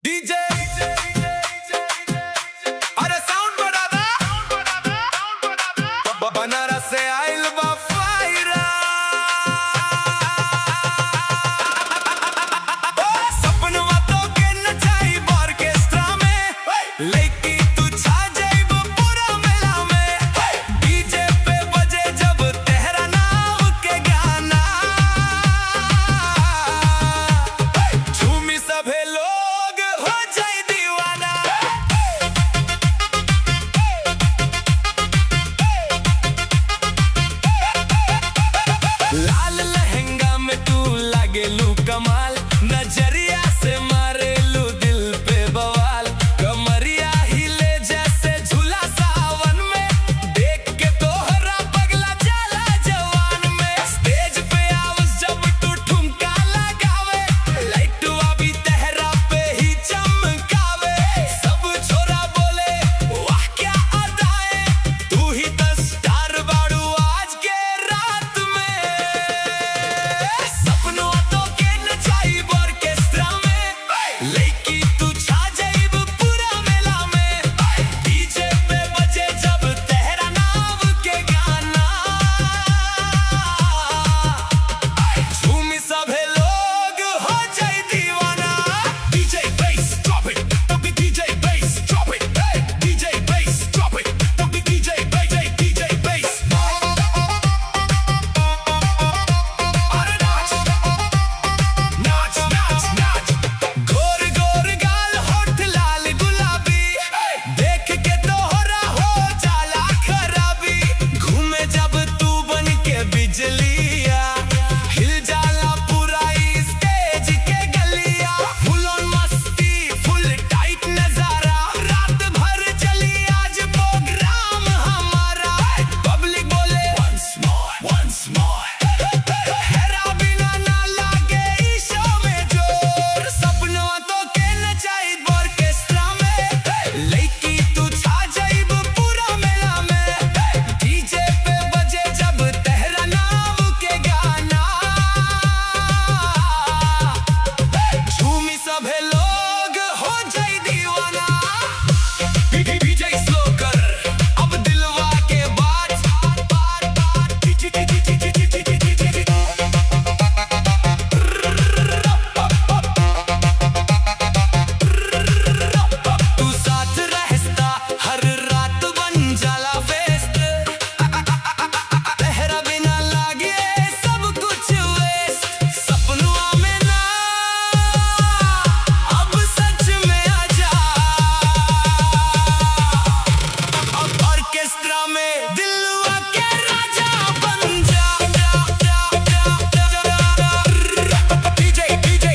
DJ अरे sound बढ़ा दा बनारस से आइल बा फायरा सपनवा तो के नचाई ऑर्केस्ट्रा में लेकी तू छा जाइब पूरा मेला में डीजे पे बजे जब तेरा नाम के गाना झूमी सभे लोग हो जाए दीवाना। लाल लहंगा में तू लागेलू कमाल नजरिया से मारेलू दिल पे बवाल कमरिया हिले जैसे झूला सावन में देख के तोहरा पगला जाला जवान में स्टेज पे आवस जब तू ठुमका लगावे लाइटवा भी तेहरा पे ही चमकावे सब छोरा बोले वाह क्या अदाएं तू ही तो स्टार बाड़ू आज के रात में सपनों तो के नचाई ऑर्केस्ट्रा में लेकी तू छा जाइब पूरा मेला में डीजे पे बजे जब तेरा नाम के गाना झूमी सभे लोग हो जाए दीवाना। DJ base drop it DJ base drop it DJ base drop it DJ base अरे नाच नाच नाच नाच गोर गोर गाल होठ लाल गुलाबी देख के तोहरा हो जाला खराबी घूमे जब तू बन के बिजलिया हिल जाला पूरा स्टेज के गलिया फुल ऑन मस्ती फुल टाइट नजारा रात भर चली आज प्रोग्राम हमारा पब्लिक बोले once more हेरा बिना ना लागे ई शो में जोर सपनों तो के नचाई ऑर्केस्ट्रा में लेकी तू छा जाइब पूरा मेला में डीजे पे बजे जब तेरा नाम के गाना झूमी सभे लोग हो जाए दीवाना। डीजे स्लो कर अब दिलवा के बात तू साथ रहता हर रात बन जाला फेस्ट तेरा बिना लागे सब कुछ वेस्ट सपनों में ना अब सच में आजा अब ऑर्केस्ट्रा में दिलवा के राजा बन जा डीजे DJ